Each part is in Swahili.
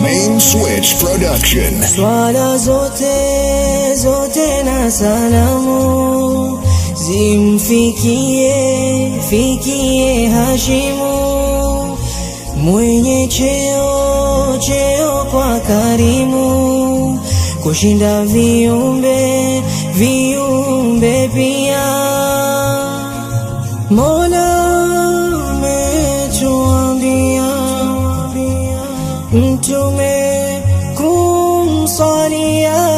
Main Switch Production. Swala zote na salamu zimfikie Hashimu, mwenye cheo kwa karimu, kushinda viumbe pia. Mola ametuambia Mtume kumsalia,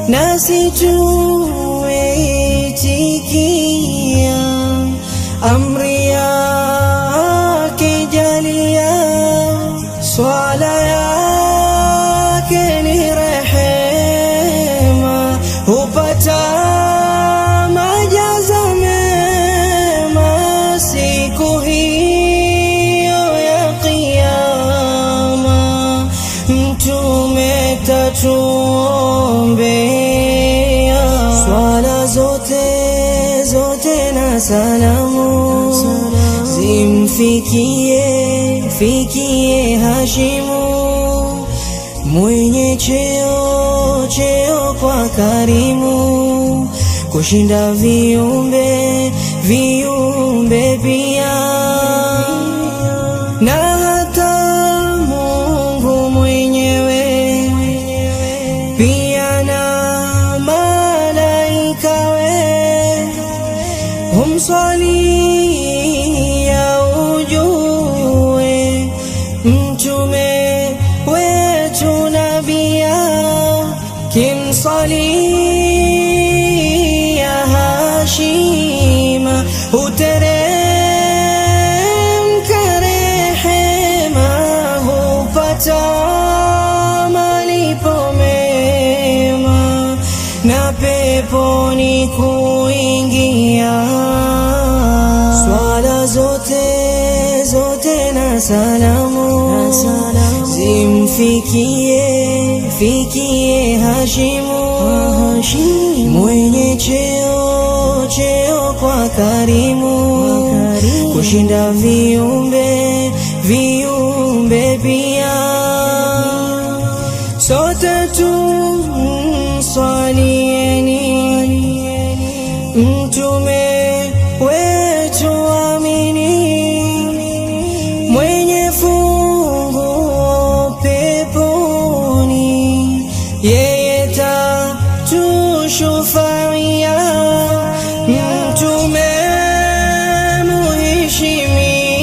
nasi tumeitikia amri yake jalia. Swala yake ni rehema, hupata majaza mema siku hiyo ya Kiyama. Mtume tatuombea, swala zote na salamu zimfikie Hashimu, mwenye cheo kwa karimu, kushinda viumbe pia. Na hata Mungu mwenyewe pia na malaika we humswalia, ujue Mtume wetu nabia, kimswalia Hashima huteremka rehema, hupata malipo mema na peponi kuingia. Swala zote na salamu zimfikie Hashimu, mwenye cheo kwa karimu, kushinda viumbe pia. Sote tumswalieni Mtume wetu amini, mwenye funguo peponi, yeye tatushufaia. Mtume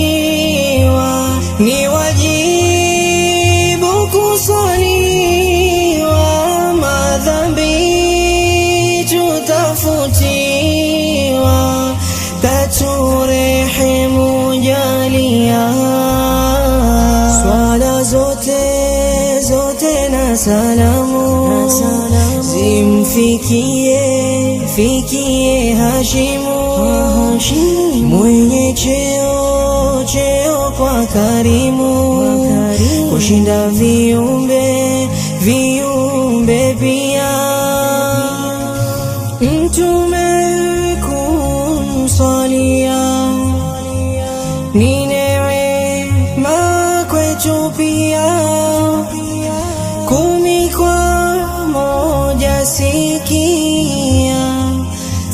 muheshimiwa, ni wajibu kusaliwa, madhambi tutafutiwa, taturehemu jalia. Swala zote na salamu zimfikie Hashimu, mwenye cheo kwa karimu, kushinda viumbe pia. Mtume kumsalia ni neema kwetu pia, 10 kwa moja sikia,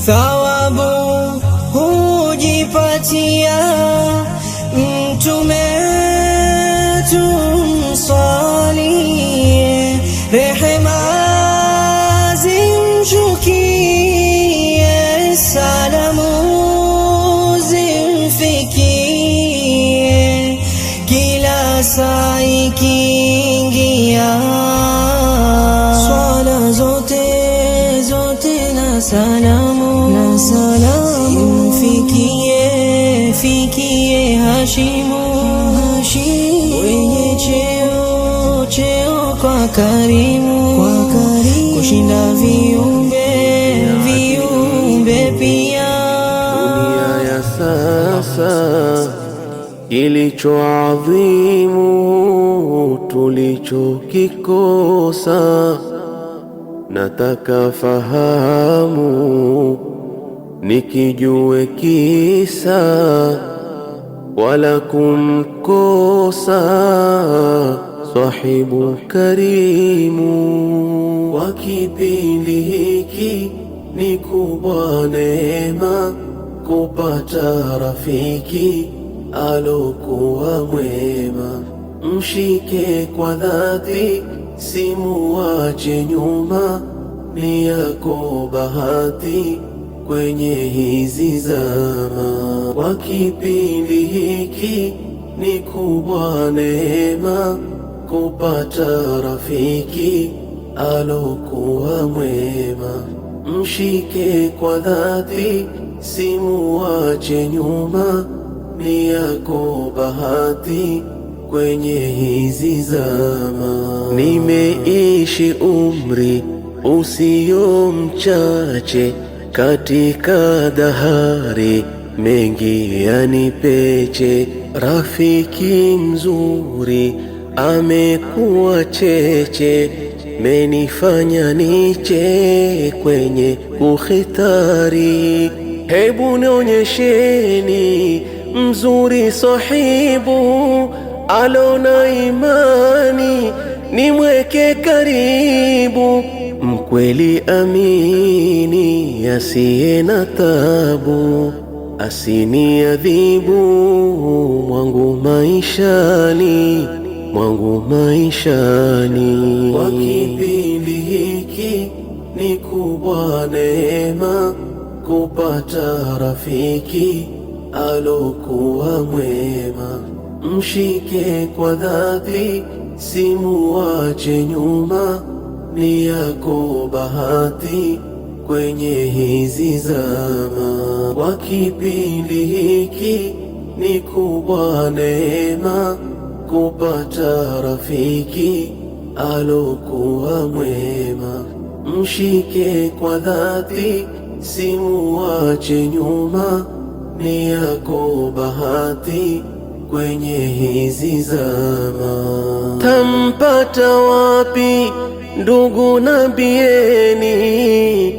thawabu hujipatia. Mtume tumsalie, rehema zimshukie, salamu zimfikie, kila saa ikiingia. Swala zote na salamu zimfikie Hashimu, mwenye cheo kwa karimu, kushinda viumbe pia. Dunia ya sasa kilicho adhimu tulichokikosa. Nataka fahamu nikijue kisa, wala kumkosa sahibu karimu. Kwa kipindi hiki ni kubwa neema kupata rafiki alokuwa mwema. Mshike kwa dhati, simuache nyuma, ni yako bahati kwenye hizi zama. Kwa kipindi hiki ni kubwa neema kupata rafiki alokuwa mwema. Mshike kwa dhati, simuache nyuma, ni yako bahati kwenye hizi zama. Nimeishi umri usio mchache, katika dahari mengi yanipeche. Rafiki mzuri amekuwa cheche, menifanya niche kwenye kukhitari. Hebu nionyesheni mzuri sahibu alona imani, nimweke karibu. Mkweli amini asiye na tabu, asiniadhibu mwangu maishani, mwangu maishani. Kwa kipindi hiki ni kubwa neema kupata rafiki alokuwa mwema. Mshike kwa dhati, simuache nyuma, ni yako bahati kwenye hizi zama. Kwa kipindi hiki ni kubwa neema kupata rafiki alokuwa mwema. Mshike kwa dhati, simuache nyuma, ni yako bahati kwenye hizi zama. Tampata wapi ndugu, nambieni,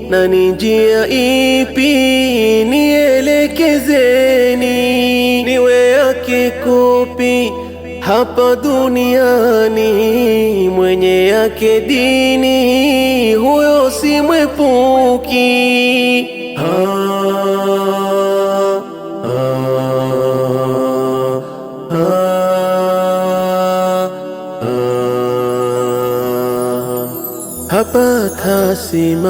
na ni njia ipi nielekezeni? Niwe yake kopi hapa duniani, mwenye yake dini huyo si mwepuki. Hapa tasimama,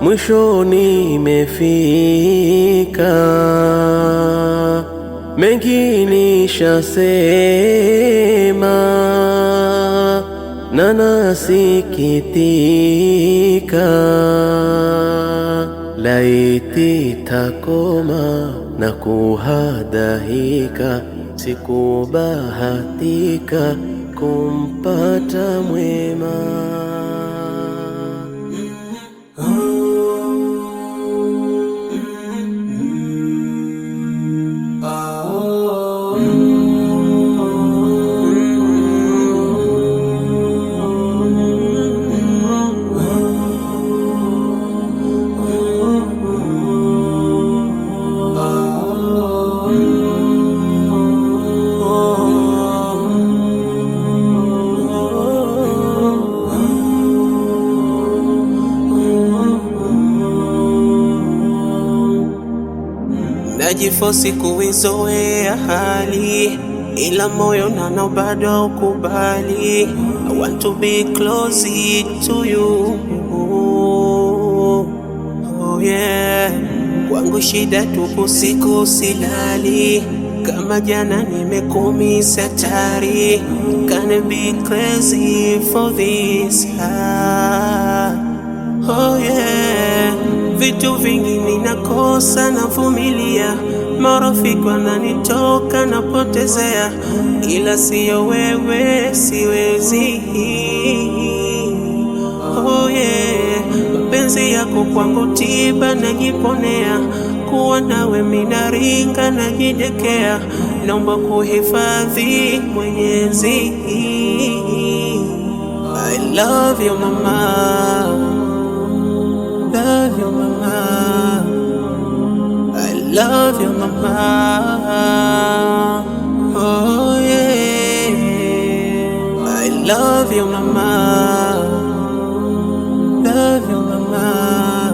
mwisho nimefika. Mengi nishasema na nasikitika, laiti takoma na kuhadahika, sikubahatika kumpata mwema. Najifosi kuizoea hali, ila moyo nao bado ukubali. I want to be close to you, oh yeah. Kwangu shida tupo, siku silali, kama jana nimekumisi hatari. Can be crazy for this heart, oh yeah. Vitu vingi ninakosa na vumilia, marafiki wananitoka napotezea, ila siyo wewe siwezi. Oh yeah, mapenzi yako kwangu tiba, najiponea kuwa nawe minaringa, najidekea, naomba kuhifadhi Mwenyezi. I love you mama, love you mama, I love you mama, oh yeah, I love you mama, love you mama,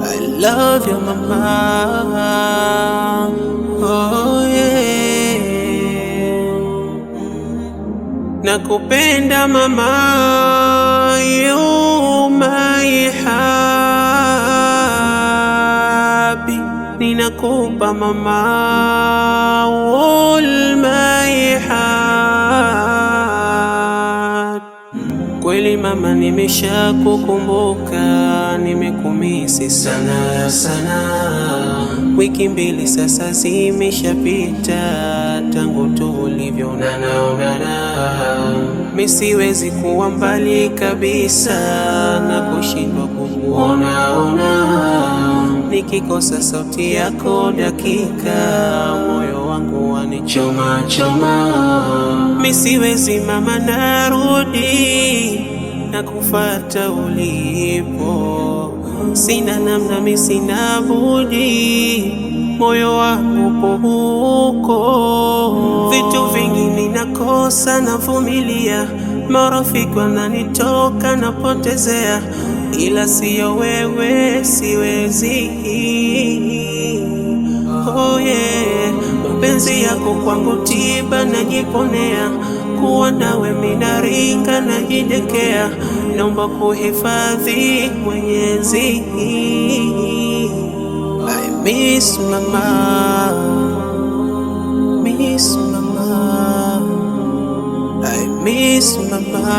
I love you mama, oh yeah. Nakupenda mama, you my happy. Ninakupa mama, all my heart. Kweli mama, nimesha kukumbuka, nimekumisi sana sana. Wiki mbili sasa zimeshapita tangu tulivyoonana. Mimi siwezi kuwa mbali kabisa na kushindwa kukuona. Nikikosa sauti yako dakika, moyo wangu wanichoma choma. Mimi siwezi mama, narudi na kufuata ulipo, sina namna, mimi sina budi, moyo wangu upo huko. Vitu vingi ninakosa, navumilia, marafiki wananitoka, napotezea, ila siyo wewe siwezi. Oh yeah, mapenzi yako kwangu tiba, najiponea kuwa nawe minaringa, najidekea, naomba kuhifadhi Mwenyezi. I miss mama, miss mama, I miss mama,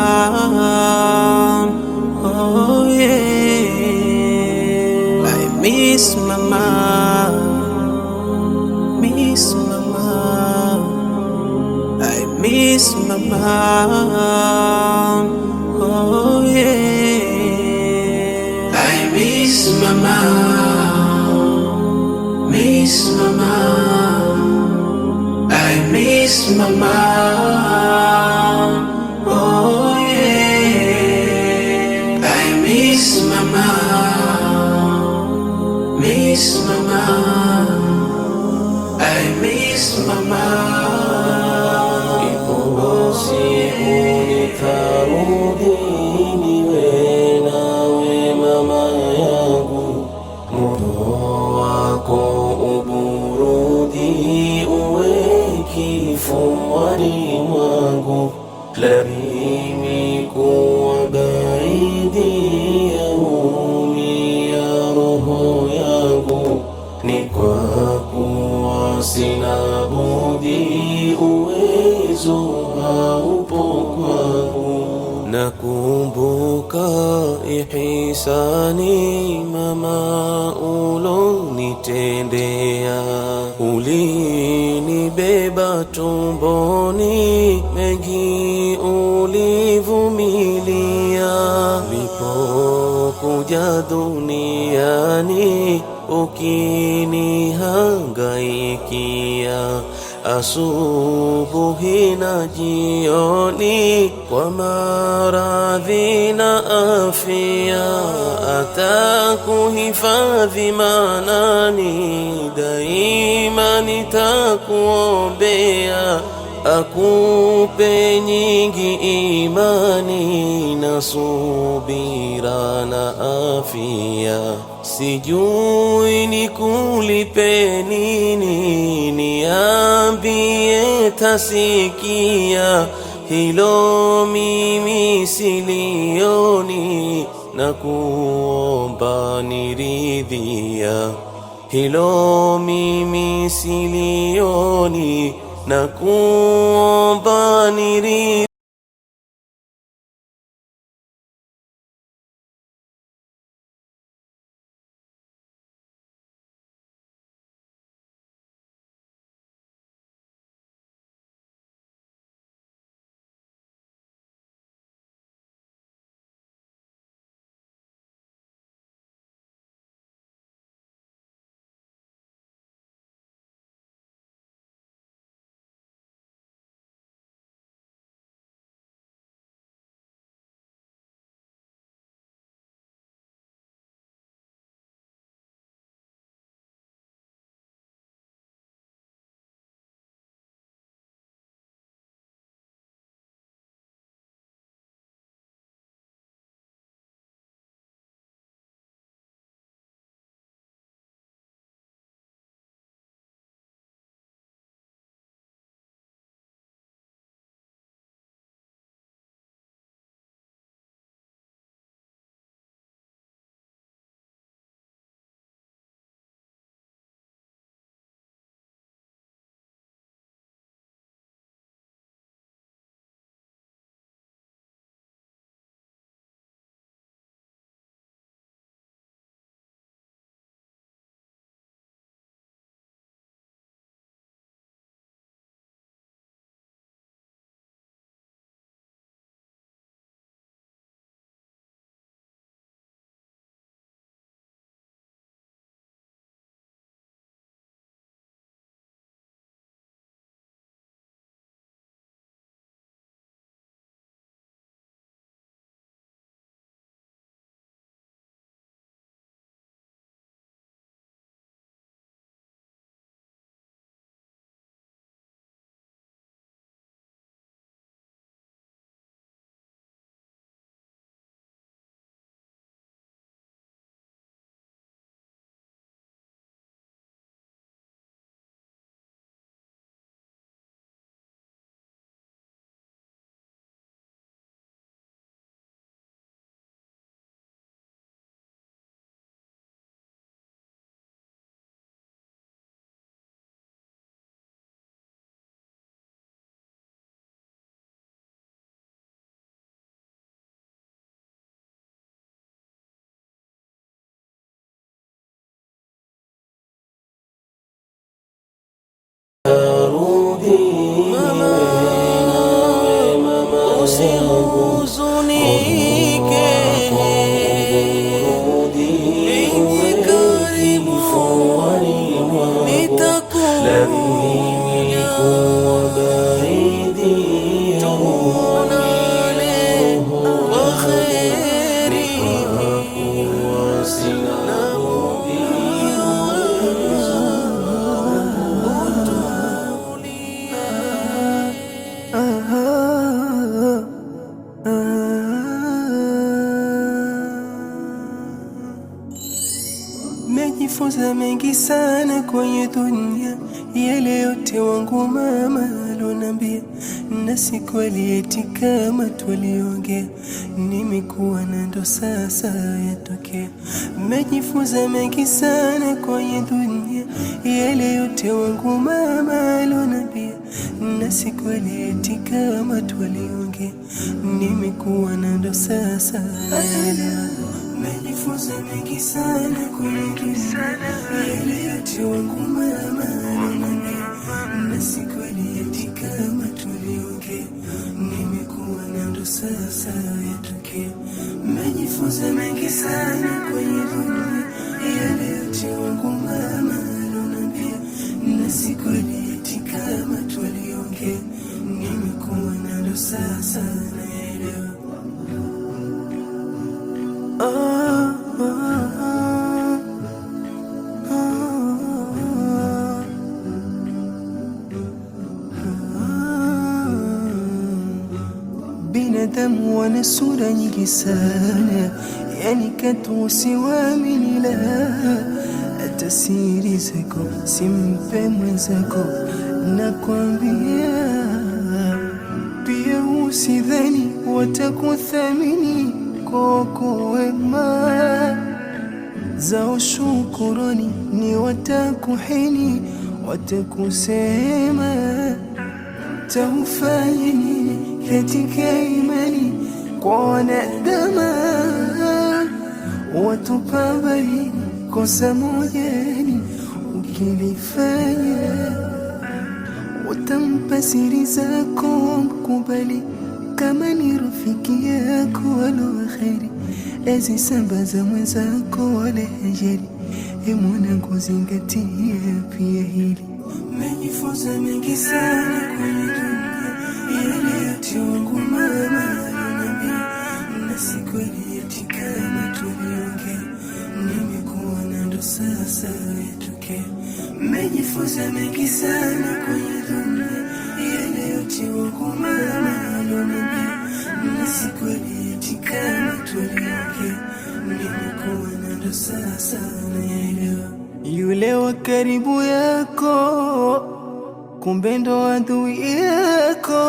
oh yeah, I miss mama, miss mama, I miss mama, oh yeah, I miss mama, miss mama, I miss mama, oh yeah, I miss mama, miss mama, I miss mama. Ipo siku nitarudi niwe nawe mama yangu, moyo wako uburudi uwe kifuani mwangu, la mimi kuwa baidi ya umia roho yangu, ni kwa kuwa sina budi, uwezo haupo kwangu. Nakumbuka ihisani mama ulonitendea, ulinibeba tumboni, mengi ulivumilia, nilipokuja duniani ukinihangaikia, asubuhi na jioni, kwa maradhi na afya, atakuhifadhi manani, daima nitakuombea, akupe nyingi imani na subira na afya. Sijui nikulipe nini, niambie tasikia, hilo mimi silioni, na kuomba niridhia, hilo mimi silioni, na kuomba niridhia. lakini kuwa baidi tuonane kwa kheri, kuwa sina budi Mejifunza mengi sana kwenye dunia, yale yote wangu mama alonambia, na si kweli eti kama tuliongea, nimekuwa na ndo sasa yatokea. Mejifunza mengi sana kwenye dunia, yale yote wangu mama alonambia, na si kweli eti kama tuliongea, nimekuwa na ndo sasa yatokea. Mejifunza mengi sana kwenye dunia, yale yote wangu mama alonambia, na si kweli eti kama tuliongea, nimekuwa na ndo sasa yatokea. Mejifunza mengi sana kwenye dunia, yale yote wangu mama alonambia, na si kweli eti kama tuliongea, nimekuwa na ndo sasa naelewa. Binadamu wana sura nyingi sana, yani katu usiwaamini laha. Hata siri zako simpe mwenzako, nakwambia. Pia usidhani watakuthamini kwa wema zao, shukurani ni watakuhini, watakusema taufanya nini katika imani kwa wanadamu. Watupa mbali kosa mojani, ukilifanya watampa siri zako, mkubali kama ni rafiki yako wala kheri, azisambaza mwenzako wala hajari. Mwanangu zingatia pia hili. Mejifunza mengi sana kwenye dunia, yale yote wangu mama alonambia, na si kweli eti kama tuliongea, nimekuwa na ndo sasa yatokea. Mejifunza mengi sana kwenye dunia, yale yote wangu mama alonambia, na si kweli eti kama tuliongea, nimekuwa na ndo sasa naelewa. Yule wa karibu yako kumbe ndo adui yako,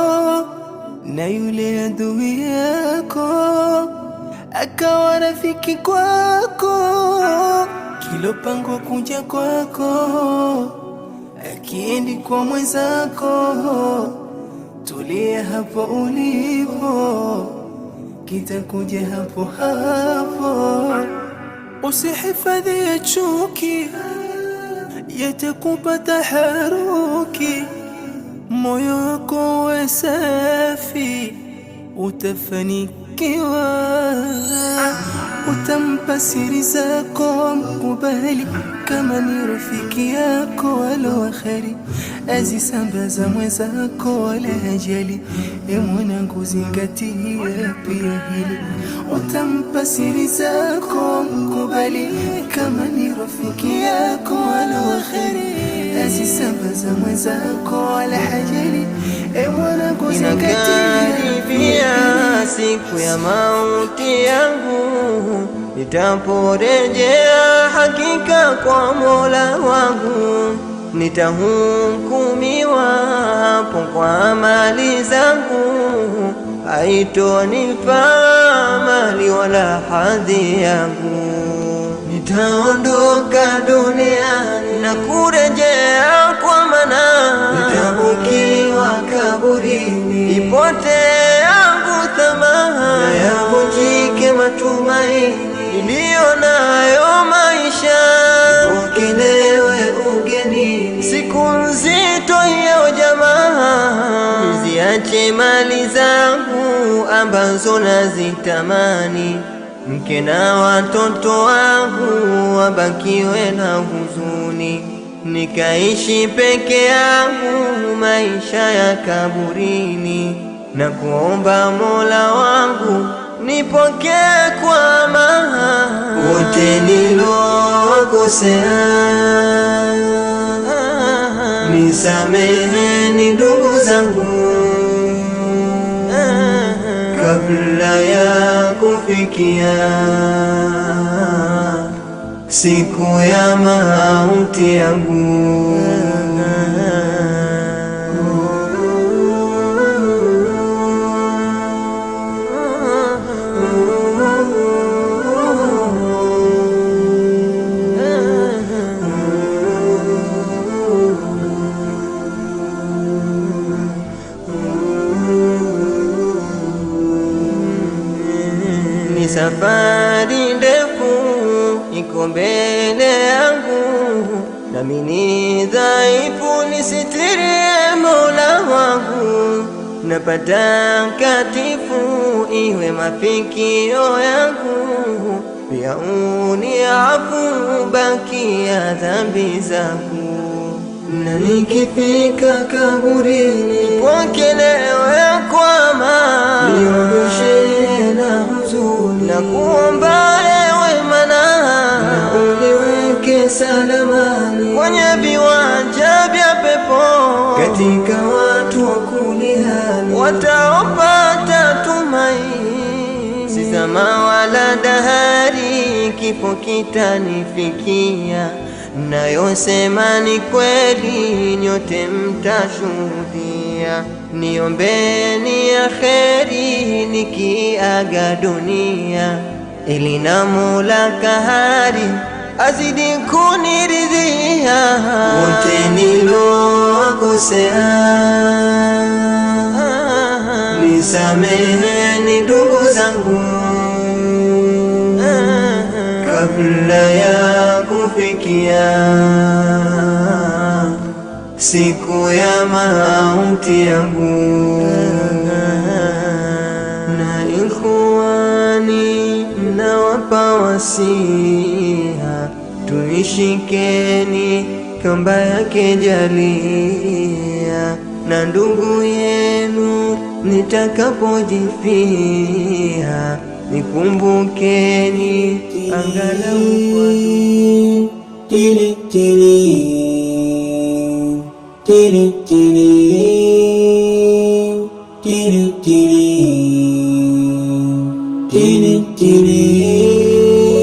na yule adui yako akawa rafiki kwako. Kilopangwa kuja kwako akiendi kwa mwenzako, tulia hapo ulipo, kitakuja hapo hapo. Usihifadhi ya chuki, yatakupa taharuki. Moyo wako uwe safi, utafanikiwa. Utampa siri zako, mkubali kama ni rafiki yako wala kheri, azisambaza mwenzako wala hajali. Mwanangu zingatia pia hili. Utampa siri zako, mkubali kama ni rafiki yako wala kheri, azisambaza mwenzako wala hajali. Mwanangu zingatia. Inakaribia siku ya mauti yangu, nitaporejea hakika kwa Mola wangu, nitahukumiwa hapo kwa amali zangu, haitonifaa mali wala hadhi yangu. Nitaondoka duniani na kurejea kwa Manani, nitabukiwa kaburini, ipote yangu thamani, na yavunjike matumaini niliyo nayo maisha. Pokelewe ugenini siku nzito ya jamaa, niziache mali zangu ambazo nazitamani, mke na watoto wangu wabakiwe na huzuni. nikaishi peke yangu maisha ya kaburini, na kuomba Mola wangu nipokee kwa amani wote nilowakosea. Nisameheni ndugu zangu kabla ya kufikia siku ya mauti yangu. Ni safari ndefu iko mbele yangu, nami ni dhaifu, nisitirie Mola wangu. Napata katifu iwe mafikio yangu, pia uniafu baki ya dhambi zangu. Na nikifika kaburini pokelewe kwa amani, niondoshe na huzuni, na kuomba ewe Manani, na uniweke salamani kwenye viwanja vya pepo, katika watu wa kulihani wataopata tumaini. Si zama wala dahari, kifo kitanifikia, nayosema ni kweli, nyote mtashuhudia. Niombeni ya kheri nikiaga dunia, ili na Mola kahari azidi kuniridhia. Wote nilowakosea nisameheni ndugu zangu kabla ya kufikia siku ya mauti yangu. Na ikhwani, nawapa wasia, tuishikeni kamba yake jalia, na ndugu yenu nitakapojifia, nikumbukeni angalau kwa tili tili tili tili tili tili tili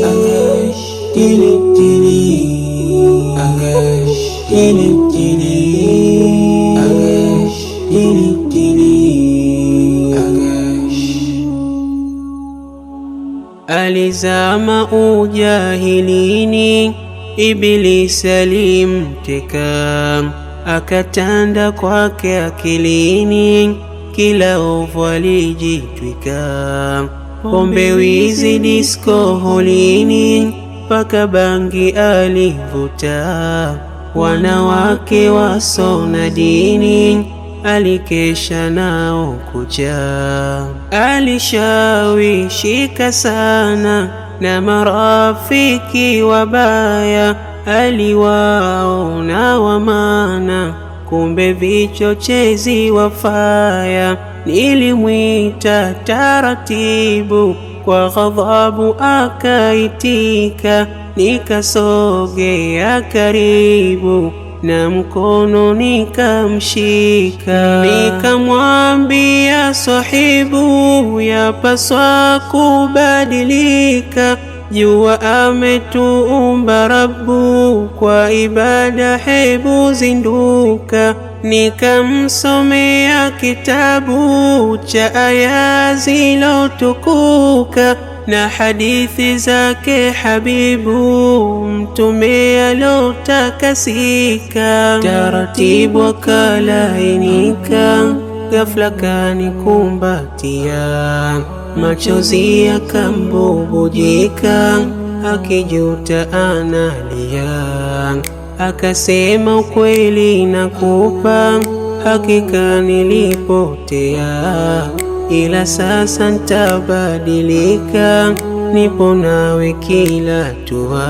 Agash tili tili Agash tili tili Agash tili tili Agash. Alizama ujahilini, Ibilisi alimteka, akatanda kwake akilini, kila ovu alijitwika. Pombe, wizi, disko, holini, paka bangi alivuta. Wanawake wasona dini, alikesha nao kucha. Alishawishika sana na marafiki wabaya, aliwaona wamana, kumbe vichochezi wafaya. Nilimwita taratibu, kwa ghadhabu akaitika, nikasogea karibu, na mkono nikamshika, nikamwambia sahibu, yapaswa kubadilika. Jua ametuumba Rabbu, kwa ibada hebu zinduka. Nikamsomea kitabu cha aya zilotukuka, na hadithi zake habibu mtume alotakasika. Taratibu akalainika, ghafla kanikumbatia, machozi yakambubujika, akijuta analia. Akasema ukweli nakupa, hakika nilipotea, ila sasa ntabadilika, nipo nawe kila hatua.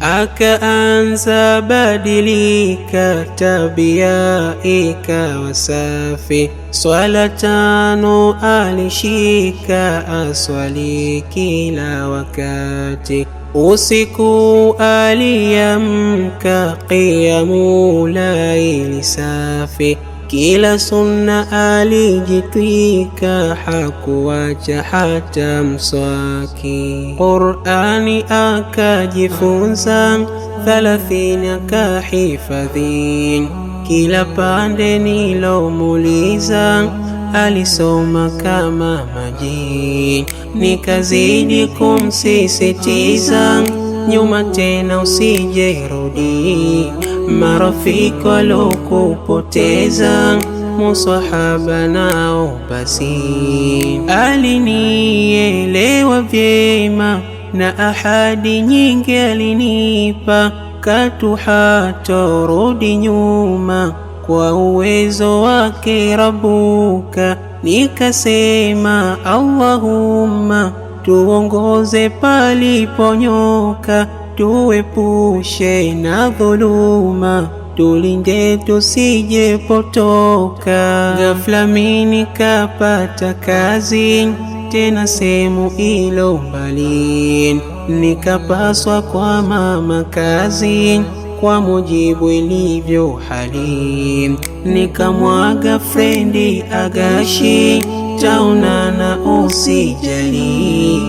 Akaanza badilika, tabia ikawa safi. Swala 5 alishika, aswali kila wakati. Usiku aliamka, qiyamu laili safi. Kila sunna alijitwika, hakuwacha hata mswaki. Qur'ani akajifunza, 30 akahifadhi. Kila pande nilomuuliza, alisoma kama maji. Nikazidi kumsisitiza, nyuma tena usijerudi. Marafiki walokupoteza, musahaba nao basi. Alinielewa vyema na ahadi nyingi alinipa, katu hatorudi nyuma kwa uwezo wake Rabuka. Nikasema Allahumma, tuongoze paliponyoka, tuepushe na dhuluma, tulinde tusije potoka. Ghafla mimi nikapata kazi, tena sehemu ilo mbali. Nikapaswa kwa mama kazi, kwa mujibu ilivyo hali. Nikamwaga frendi Agashi, taonana usijali.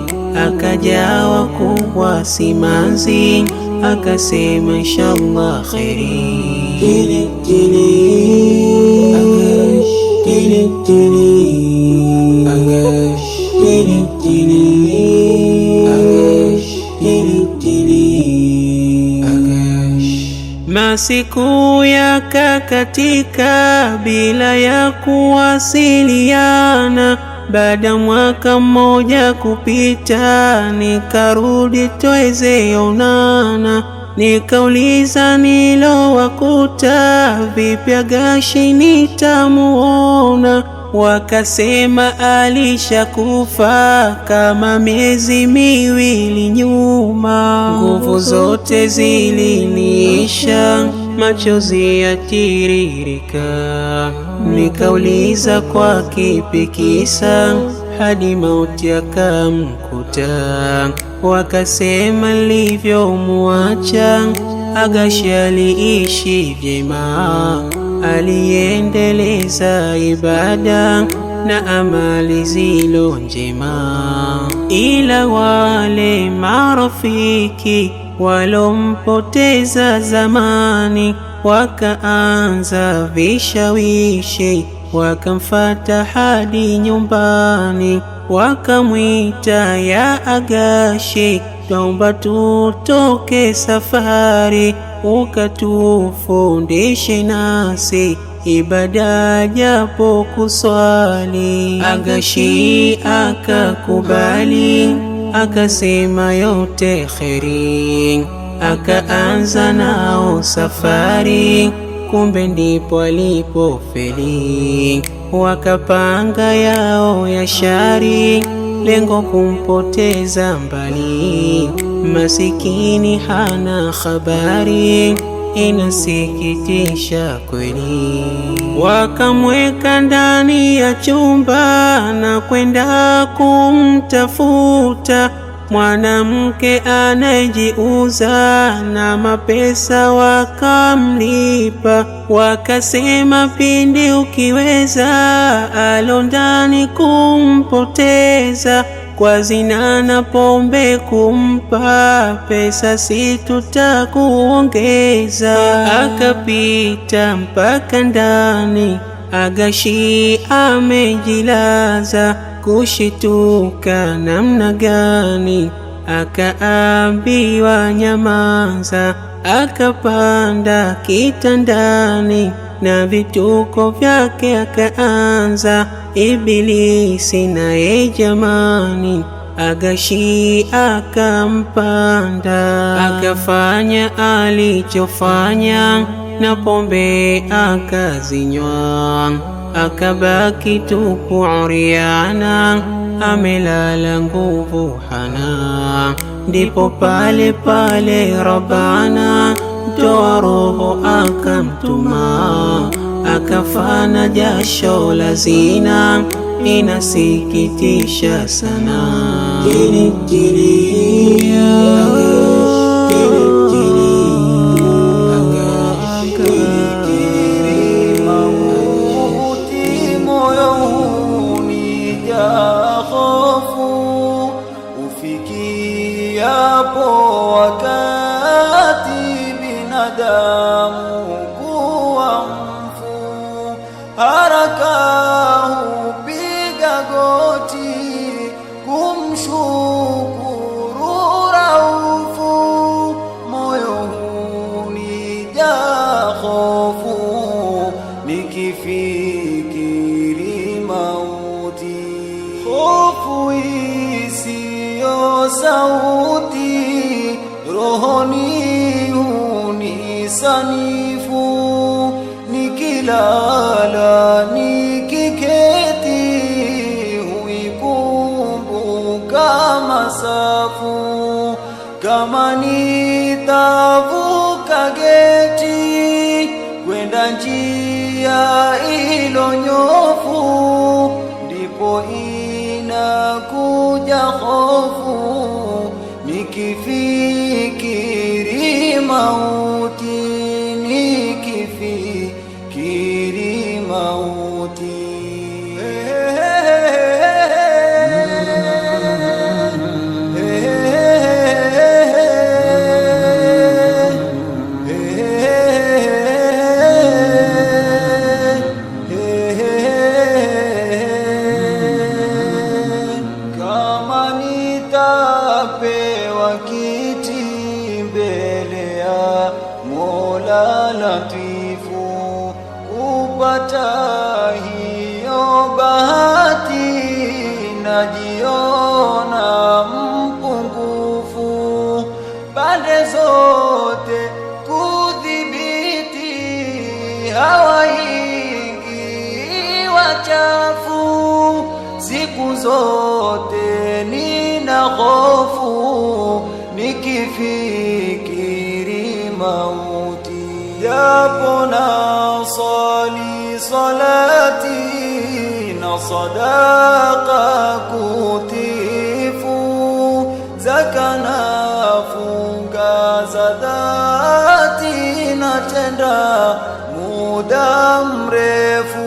Akajawa kubwa simanzi, akasema inshallah kheri. Masiku yakakatika bila ya kuwasiliana. Baada mwaka mmoja kupita, nikarudi tuweze onana. Nikauliza nilowakuta, vipi Agashi nitamuona? Wakasema alishakufa kama miezi 2 nyuma. Nguvu zote ziliniisha, machozi yatiririka. Nikauliza kwa kipi kisa, hadi mauti akamkuta. Wakasema nilivyomuacha, Agashi aliishi vyema, aliendeleza ibada na amali zilo njema. Ila wale marafiki walompoteza zamani, wakaanza vishawishi, wakamfata hadi nyumbani. Wakamwita, ya Agashi, twaomba tutoke safari, ukatufundishe nasi ibada japo kuswali. Agashi akakubali, akasema yote kheri. Akaanza nao safari, kumbe ndipo alipofeli. Wakapanga yao ya shari, lengo kumpoteza mbali. Masikini hana habari, inasikitisha kweli. Wakamweka ndani ya chumba na kwenda kumtafuta mwanamke anayejiuza, na mapesa wakamlipa. Wakasema pindi ukiweza, alondani kumpoteza, kwa zina na pombe kumpa, pesa si tutakuongeza. Akapita mpaka ndani, Agashi amejilaza, kushituka namna gani, akaambiwa nyamaza. Akapanda kitandani na vituko vyake akaanza. Ibilisi naye jamani, Agashi akampanda. Akafanya alichofanya, na pombe akazinywa, akabaki tu kuuriana, amelala nguvu hana. Ndipo pale pale Rabbana mtoa roho akamtuma, akafana jasho la zina, inasikitisha sana. Ufikiapo wakati binadamu kuwa mfu, haraka hupiga goti kumshukuru Raufu. Moyo hunijaa hofu nikifikiri mauti, hofu isiyo sauti rohoni hunisanifu, nikilala nikiketi huikumbuka masafu. Kama nitavuka geti kwenda njia ilo nyofu, ndipo inakuja hofu nikifikiri mauti, nikifikiri mauti. Kama nitapewa kiti mbele ya Mola Latifu, kupata hiyo bahati najiona mpungufu, pande zote kudhibiti hawaingi wachafu. Siku zote nina hofu nikifikiri mauti, japo na swali salati na sadaka kutifu, zaka nafunga za dhati, natenda muda mrefu.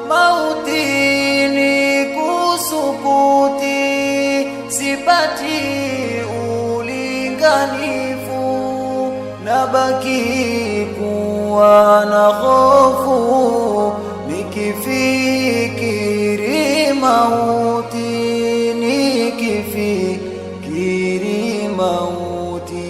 Mautini kusukuti, sipati ulinganifu, nabaki kuwa na hofu nikifikiri mauti, nikifikiri mauti.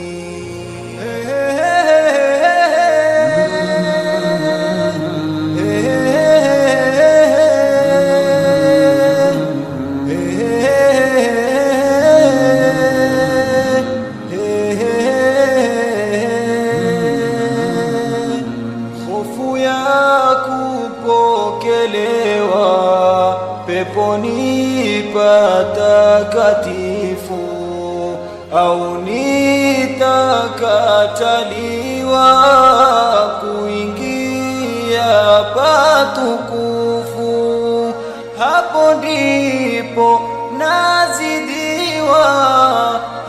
Hofu ya kupokelewa peponi patakatifu, au nitakataliwa kuingia patukufu. Hapo ndipo nazidiwa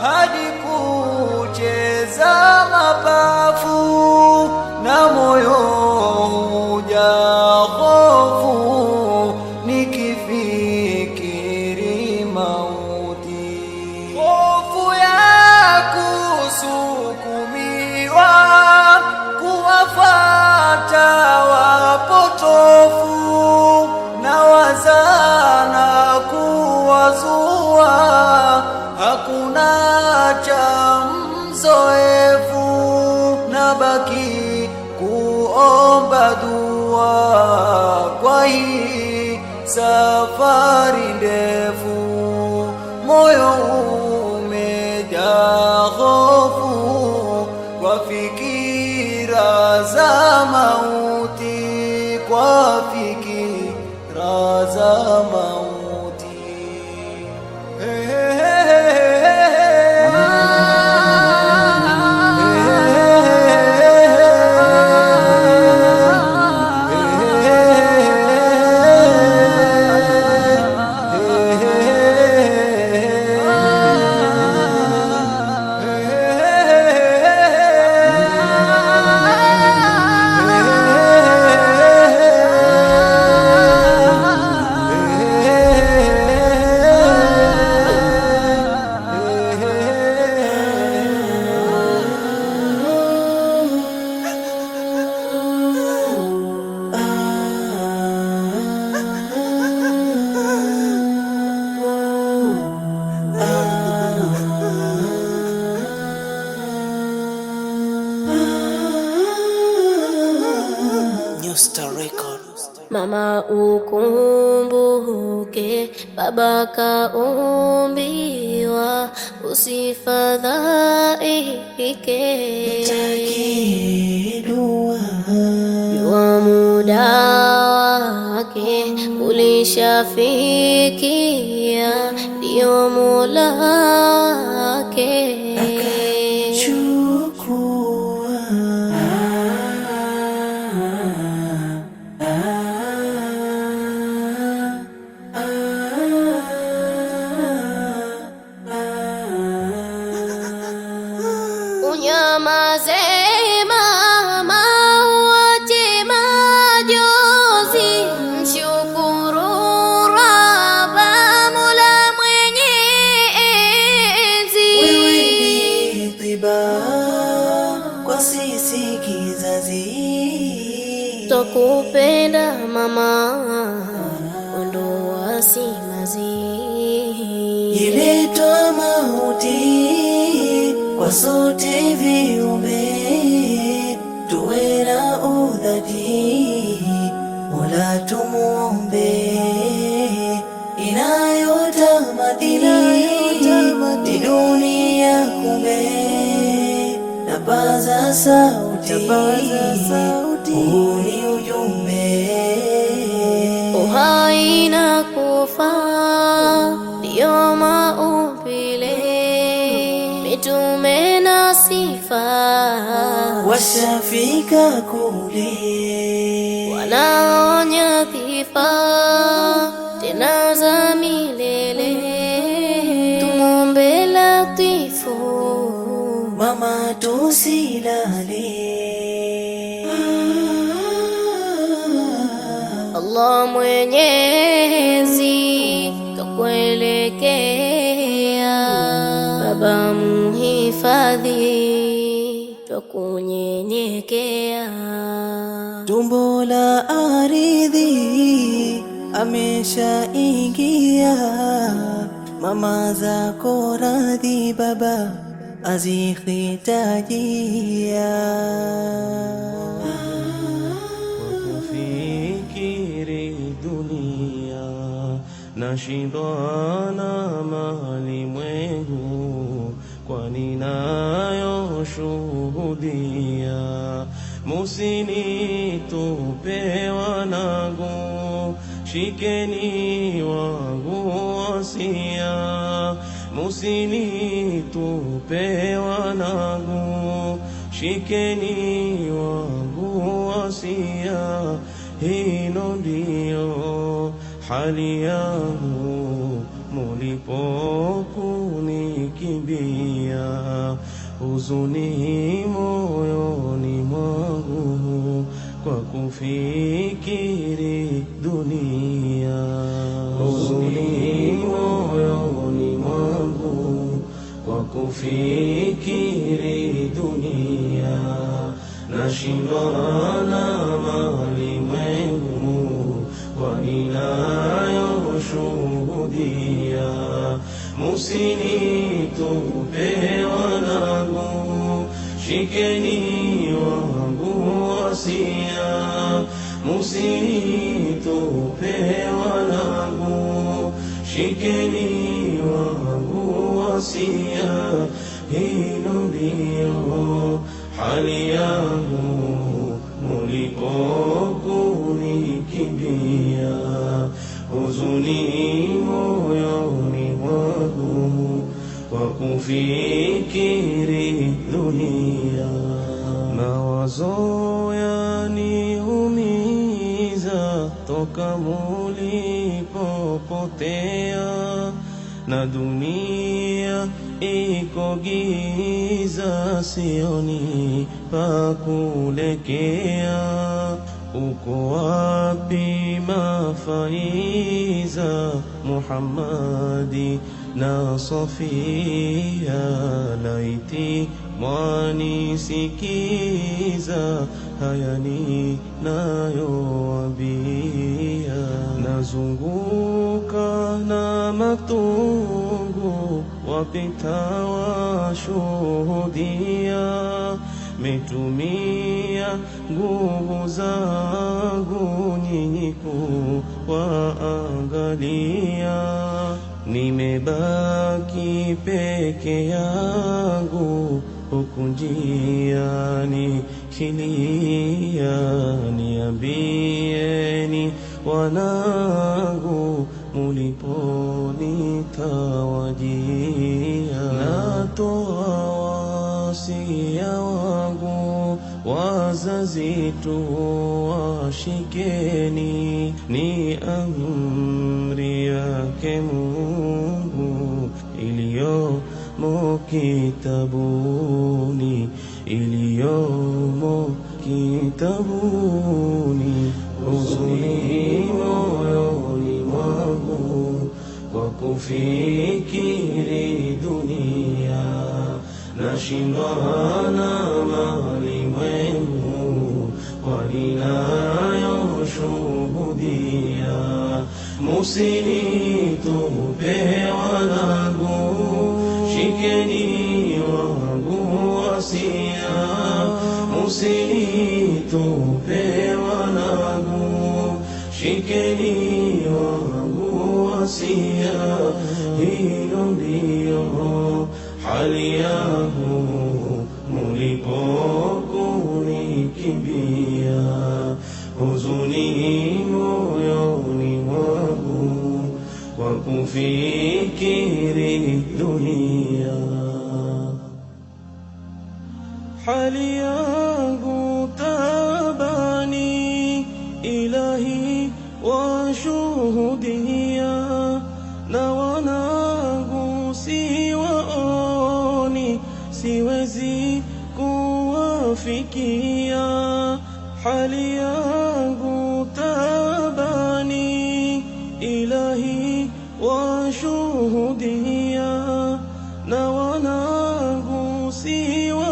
hadi kucheza mapafu, na moyo hujaa hofu nikifikiri mauti. Hofu ya kusukumiwa kuwafata wapotofu, na wazana kuwazua, hakuna cha mzoefu, nabaki kuomba dua kwa hii safari ndefu. Moyo umejaa hofu kwa fikira za New Star Record. Mama ukumbuke, baba kaumbiwa, usifadhaike. Jua muda wake ulishafikia, ndio Mola wake unyamaze mama, uache majonzi, mshukuru Rabba Mola mwenye enzi. Wewe ni tiba kwa sisi kizazi, twakupenda mama, ondoa simanzi. iletwa mauti kwa sote viumbe, tuwe na udhati, Mola tumuombe. Inayotamati dunia kumbe, napaza sauti, huu ni ujumbe. Uhai na kufa ndio maumbile, mitume na sifa washafika kule, wanaonya dhifa tena za milele. Tumwombe Latifu mama tusilale. Allah Mwenyezi twakuelekea, baba muhifadhi twakunyenyekea. Tumbo la ardhi ameshaingia, mama zako radhi baba azikhitajia. Wakufikiri dunia nashindwa na malimwengu, kwani nayoshuhudia. Musinitupe wanangu, shikeni wangu wasia. Musinitupe wanangu, shikeni wangu wasia. Hilo ndio hali yangu mulipokunikimbia, huzuni moyoni mwangu kwa kufikiri dunia. Huzuni moyoni mwangu kwa kufikiri dunia, nashindwa na malimwengu kwani nayoshuhudia. Musinitupe wanangu, shikeni wangu wasia. Musinitupe wanangu, shikeni wangu wasia. Hilo ndio hali yangu mulipokunikimbia, huzuni moyoni mwangu kwa kufikiri dunia. Mawazo yaniumiza toka mulipopotea, na dunia iko giza, sioni pa kulekea. Uko wapi mafaiza Muhammadi na Safia? Laiti mwanisikiza haya ninayowaambia. Nazunguka na matungu, wapita washuhudia, metumia nguvu zangu nyinyi kuwaangalia, nimebaki peke yangu huku njiani kilia. Niambieni wanangu, muliponitawajia, natoa wasia wangu, wazazi tuwashikeni, ni amri yake Mungu iliyomo kitabuni, iliyomo kitabuni. Huzuni moyoni mwangu kwa kufikiri dunia, nashindwa na malimwengu kwa ninayoshuhudia. Musinitupe wanangu, shikeni wangu wasia. Musinitupe wanangu, shikeni wangu wasia. Hiyo ndiyo hali yangu mulipokunikimbia, huzuni moyoni mwangu kwa kufikiri dunia. Hali yangu tabani, Ilahi washuhudia, na wanangu siwaoni, siwezi kuwafikia. Hali yangu tabani, Ilahi washuhudia, na wanangu siwaoni,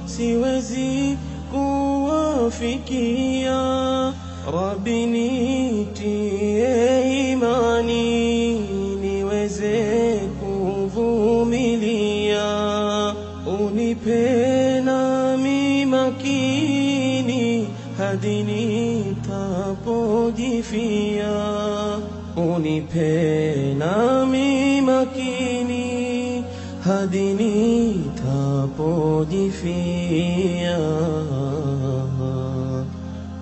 siwezi kuwafikia. Rabbi nitie imani, niweze kuvumilia, unipe nami makini hadi nitapojifia, unipe nami makini hadi nitapojifia.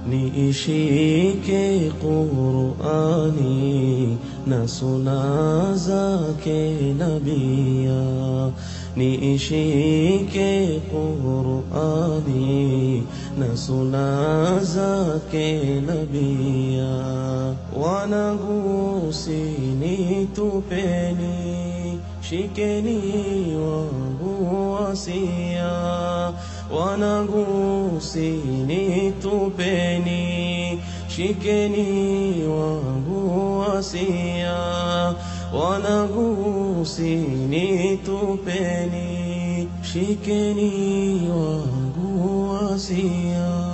Niishike Qur'ani na suna zake nabia, niishike Qur'ani na suna zake nabia. Wanangu usinitupeni, shikeni wangu wasia. Wanangu usinitupeni, shikeni wangu wasia. Wanangu usinitupeni, shikeni wangu wasia.